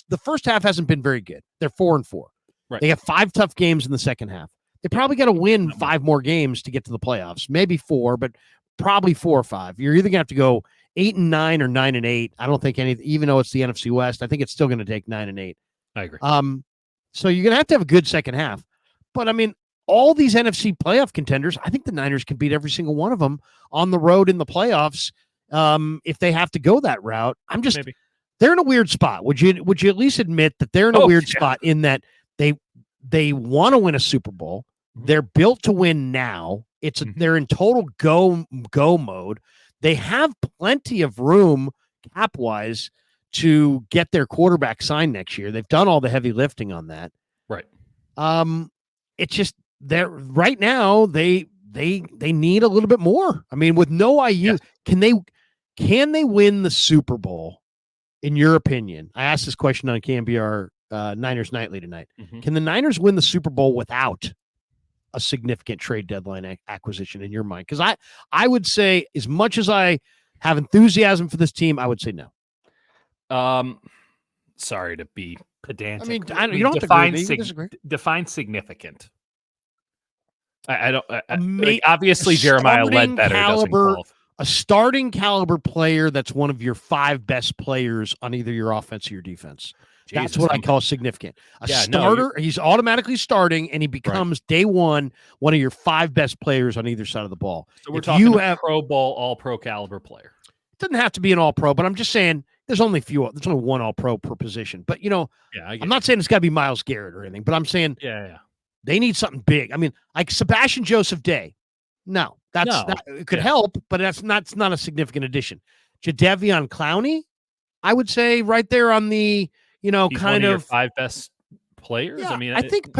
the first half hasn't been very good. They're 4-4. Right. They have 5 tough games in the second half. They probably got to win 5 more games to get to the playoffs. Maybe 4, but probably 4 or 5. You're either going to have to go 8-9 or 9-8. I don't think even though it's the NFC West, I think it's still going to take 9-8. I agree. So you're going to have a good second half. But I mean, all these NFC playoff contenders, I think the Niners can beat every single one of them on the road in the playoffs. If they have to go that route, they're in a weird spot. Would you at least admit that they're in a weird spot in that they want to win a Super Bowl? They're built to win now. They're in total go mode. They have plenty of room cap wise to get their quarterback signed next year. They've done all the heavy lifting on that. Right. It's just they're right now they need a little bit more. I mean, with no IU, can they win the Super Bowl? In your opinion, I asked this question on KNBR Niners Nightly tonight. Can the Niners win the Super Bowl without a significant trade deadline acquisition in your mind? Because I would say, as much as I have enthusiasm for this team, I would say no. Sorry to be pedantic. I mean, you don't have to disagree. Define significant. I don't. Obviously, Jeremiah Ledbetter doesn't qualify. A starting caliber player that's one of your 5 best players on either your offense or your defense. That's what I call significant. Starter, he's automatically starting, and he becomes day one of your 5 best players on either side of the ball. So we're talking a Pro Bowl, All-Pro caliber player. It doesn't have to be an All-Pro, but I'm just saying there's only one All-Pro per position. But, I'm not saying it's got to be Myles Garrett or anything, but I'm saying they need something big. I mean, like Sebastian Joseph Day. No, it could help, but that's not a significant addition. Jadeveon Clowney, I would say right there on the, he's kind of your 5 best players. Yeah, I mean, I think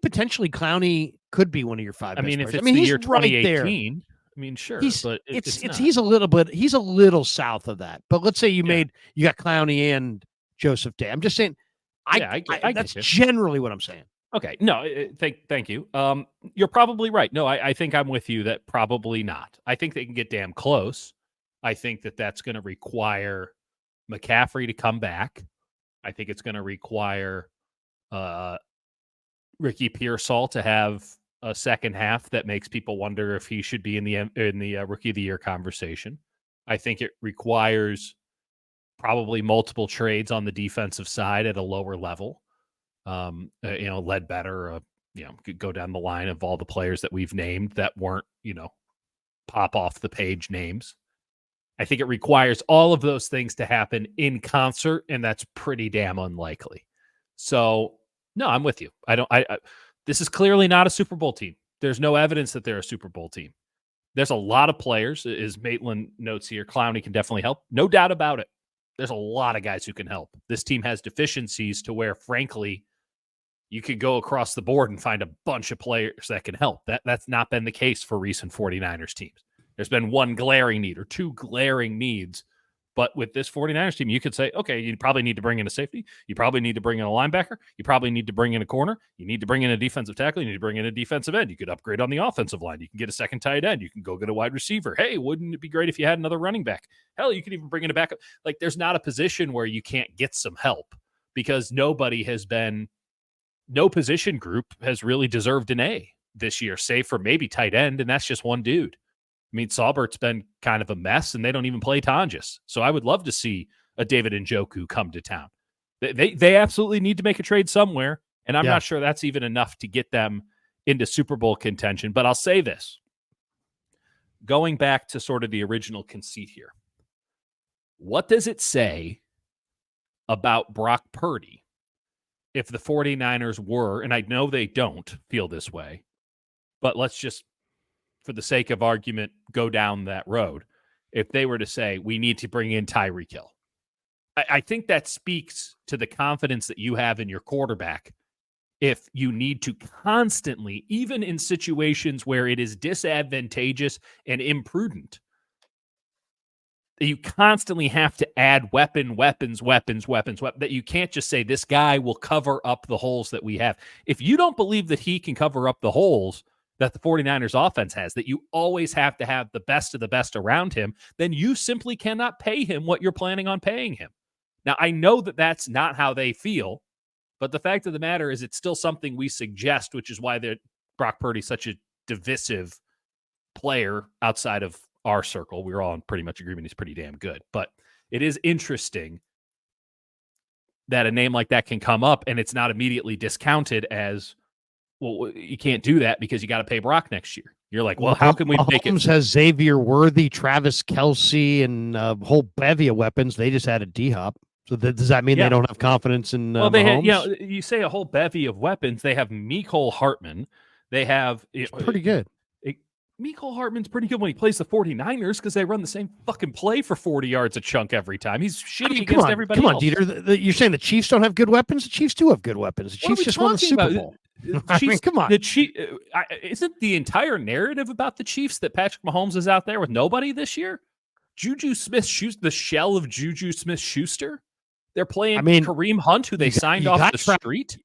potentially Clowney could be one of your 5 best players. If it's the year 2018, right, I mean, sure, but he's a little south of that. But let's say you got Clowney and Joseph Day. I'm just saying, that's generally what I'm saying. Okay. No, thank you. You're probably right. No, I think I'm with you that probably not. I think they can get damn close. I think that's going to require McCaffrey to come back. I think it's going to require Ricky Pearsall to have a second half that makes people wonder if he should be in the Rookie of the Year conversation. I think it requires probably multiple trades on the defensive side at a lower level. Ledbetter, could go down the line of all the players that we've named that weren't, pop off the page names. I think it requires all of those things to happen in concert, and that's pretty damn unlikely. So, no, I'm with you. This is clearly not a Super Bowl team. There's no evidence that they're a Super Bowl team. There's a lot of players, as Maitland notes here. Clowney can definitely help. No doubt about it. There's a lot of guys who can help. This team has deficiencies to where, frankly, you could go across the board and find a bunch of players that can help. That's not been the case for recent 49ers teams. There's been one glaring need or 2 glaring needs. But with this 49ers team, you could say, okay, you probably need to bring in a safety. You probably need to bring in a linebacker. You probably need to bring in a corner. You need to bring in a defensive tackle. You need to bring in a defensive end. You could upgrade on the offensive line. You can get a second tight end. You can go get a wide receiver. Hey, wouldn't it be great if you had another running back? Hell, you could even bring in a backup. Like, there's not a position where you can't get some help because no position group has really deserved an A this year, save for maybe tight end, and that's just one dude. I mean, Saubert's been kind of a mess, and they don't even play Tonjes. So I would love to see a David Njoku come to town. They absolutely need to make a trade somewhere, and I'm not sure that's even enough to get them into Super Bowl contention. But I'll say this. Going back to sort of the original conceit here, what does it say about Brock Purdy if the 49ers were, and I know they don't feel this way, but let's just, for the sake of argument, go down that road. If they were to say, we need to bring in Tyreek Hill, I think that speaks to the confidence that you have in your quarterback. If you need to constantly, even in situations where it is disadvantageous and imprudent, you constantly have to add weapons, that you can't just say this guy will cover up the holes that we have. If you don't believe that he can cover up the holes that the 49ers offense has, that you always have to have the best of the best around him, then you simply cannot pay him what you're planning on paying him. Now, I know that that's not how they feel, but the fact of the matter is it's still something we suggest, which is why Brock Purdy's such a divisive player outside of our circle. We're all in pretty much agreement he's pretty damn good. But it is interesting that a name like that can come up and it's not immediately discounted as, well, you can't do that because you got to pay Brock next year. You're like, well, how can we make it? Mahomes has Xavier Worthy, Travis Kelce, and a whole bevy of weapons. They just added D-Hop. So does that mean they don't have confidence in well, they Mahomes? You say a whole bevy of weapons. They have Mecole Hardman. They have pretty good. Mecole Hardman's pretty good when he plays the 49ers because they run the same fucking play for 40 yards a chunk every time. He's shitty against everybody else. Come on, Dieter. You're saying the Chiefs don't have good weapons? The Chiefs do have good weapons. The Chiefs just won the Super Bowl. Come on. Isn't the entire narrative about the Chiefs that Patrick Mahomes is out there with nobody this year? Juju Smith-Schuster, the shell of Juju Smith-Schuster. They're playing Kareem Hunt, who they signed off the street.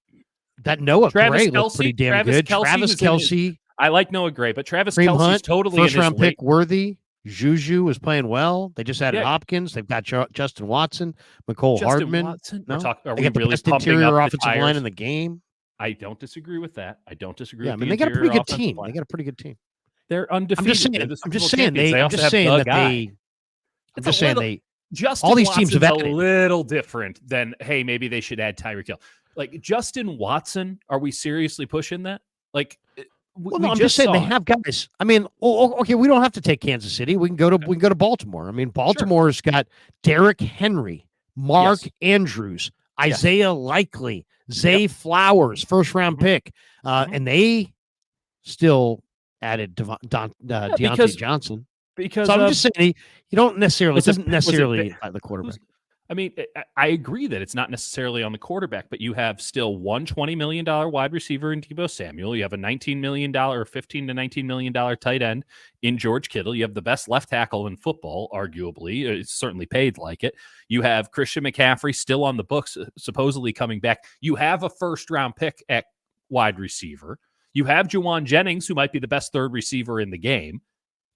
That Noah Gray looks pretty damn good. Travis Kelce. I like Noah Gray, but Travis Kelce's totally first round pick worthy. Juju was playing well. They just added Hopkins. They've got Justin Watson, Mecole Hardman. Watson? No? Are they we got the really best pumping interior up offensive line in the game? I don't disagree with that. I don't disagree. Yeah, with they got a pretty good team. They got a pretty good team. They're undefeated. I'm just saying Justin all these Watson's teams have added a little different than, hey, maybe they should add Tyreek Hill. Like Justin Watson, are we seriously pushing that? Like, I'm just saying they have guys. I mean, okay, we don't have to take Kansas City. We can go to Baltimore. I mean, Baltimore's got Derrick Henry, Mark Andrews, Isaiah Likely, Zay Flowers, first round pick, and they still added Deontay Johnson. Because so I'm just saying, you don't necessarily. It doesn't necessarily the quarterback. I mean, I agree that it's not necessarily on the quarterback, but you have still one $20 million wide receiver in Deebo Samuel. You have a $19 million or $15 to $19 million tight end in George Kittle. You have the best left tackle in football, arguably. It's certainly paid like it. You have Christian McCaffrey still on the books, supposedly coming back. You have a first-round pick at wide receiver. You have Juwan Jennings, who might be the best third receiver in the game.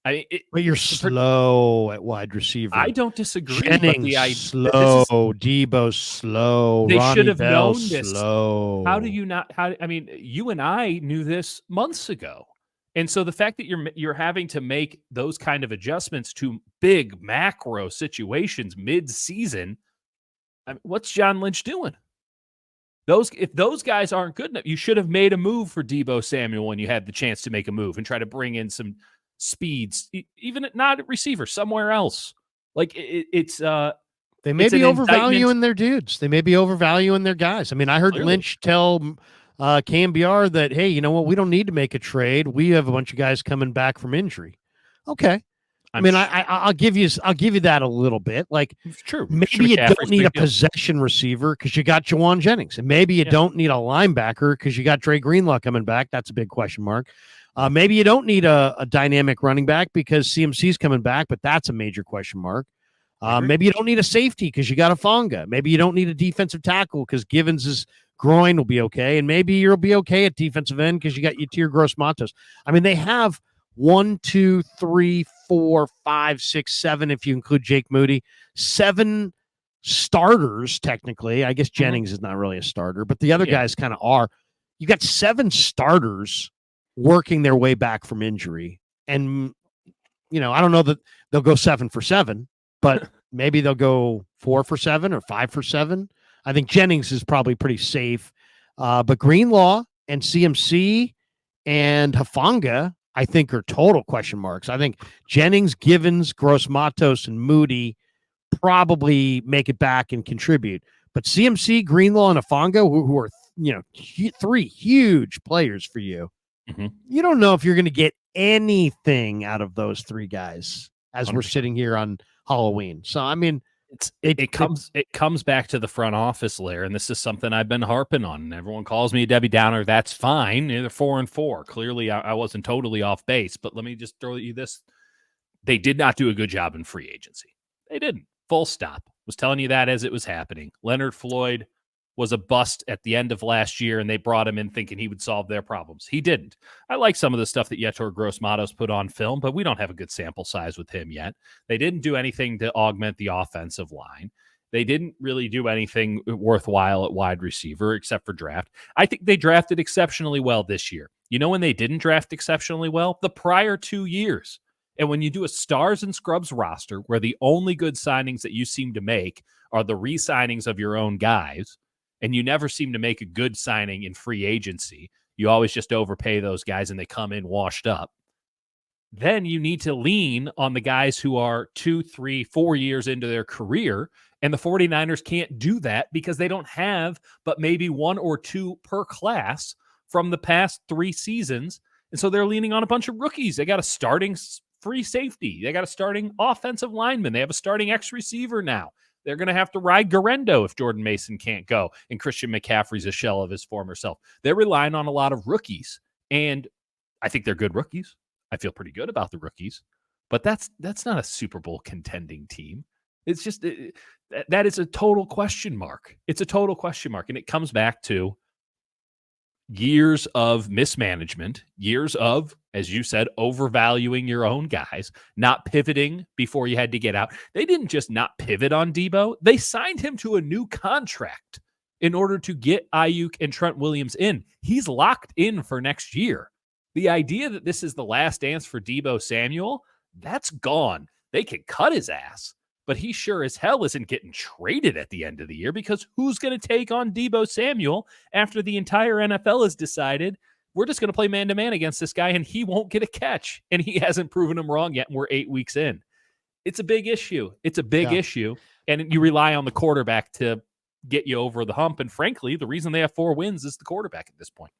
But you're slow at wide receiver. I don't disagree. Jennings slow, Deebo slow. They Ronnie should have Bell, known this. Slow. How do you not? You and I knew this months ago, and so the fact that you're having to make those kind of adjustments to big macro situations mid-season, what's John Lynch doing? If those guys aren't good enough, you should have made a move for Deebo Samuel when you had the chance to make a move and try to bring in some speeds, even not at receiver, somewhere else. Like they may be overvaluing their dudes. They may be overvaluing their guys. I mean, I heard Lynch tell KMBR that, hey, you know what? We don't need to make a trade. We have a bunch of guys coming back from injury. Okay. I'll give you that a little bit. Like, it's true. Maybe you don't need a possession receiver because you got Juwan Jennings, and maybe you don't need a linebacker because you got Dre Greenlaw coming back. That's a big question mark. Maybe you don't need a dynamic running back because CMC's coming back, but that's a major question mark. Maybe you don't need a safety because you got a Fonga. Maybe you don't need a defensive tackle because Givens' groin will be okay. And maybe you'll be okay at defensive end because you got Yatir Gross-Matos. I mean, they have 1, 2, 3, 4, 5, 6, 7, if you include Jake Moody, 7 starters, technically. I guess Jennings is not really a starter, but the other guys kind of are. You got 7 starters working their way back from injury. And, I don't know that they'll go 7 for 7, but maybe they'll go 4 for 7 or 5 for 7. I think Jennings is probably pretty safe. But Greenlaw and CMC and Hufanga, I think, are total question marks. I think Jennings, Givens, Gross-Matos, and Moody probably make it back and contribute. But CMC, Greenlaw, and Hufanga, who are, 3 huge players for you, you don't know if you're going to get anything out of those 3 guys as 100%. We're sitting here on Halloween. So, I mean, it comes back to the front office layer, and this is something I've been harping on. And everyone calls me a Debbie Downer. That's fine. They're 4-4. Clearly, I wasn't totally off base, but let me just throw you this: they did not do a good job in free agency. They didn't. Full stop. Was telling you that as it was happening. Leonard Floyd was a bust at the end of last year, and they brought him in thinking he would solve their problems. He didn't. I like some of the stuff that Yetur Gross-Matos put on film, but we don't have a good sample size with him yet. They didn't do anything to augment the offensive line. They didn't really do anything worthwhile at wide receiver except for draft. I think they drafted exceptionally well this year. You know when they didn't draft exceptionally well? The prior 2 years. And when you do a stars and scrubs roster where the only good signings that you seem to make are the re-signings of your own guys, and you never seem to make a good signing in free agency, you always just overpay those guys and they come in washed up, then you need to lean on the guys who are 2, 3, 4 years into their career. And the 49ers can't do that because they don't have but maybe 1 or 2 per class from the past 3 seasons. And so they're leaning on a bunch of rookies. They got a starting free safety. They got a starting offensive lineman. They have a starting X receiver now. They're going to have to ride Garendo if Jordan Mason can't go and Christian McCaffrey's a shell of his former self. They're relying on a lot of rookies. And I think they're good rookies. I feel pretty good about the rookies, but that's not a Super Bowl contending team. It's just that is a total question mark. It's a total question mark, and it comes back to years of mismanagement, years of, as you said, overvaluing your own guys, not pivoting before you had to get out. They didn't just not pivot on Debo. They signed him to a new contract in order to get Ayuk and Trent Williams in. He's locked in for next year. The idea that this is the last dance for Debo Samuel, that's gone. They could cut his ass, but he sure as hell isn't getting traded at the end of the year because who's going to take on Debo Samuel after the entire NFL has decided we're just going to play man-to-man against this guy and he won't get a catch, and he hasn't proven him wrong yet, and we're 8 weeks in. It's a big issue. It's a big issue, and you rely on the quarterback to get you over the hump, and frankly, the reason they have 4 wins is the quarterback at this point.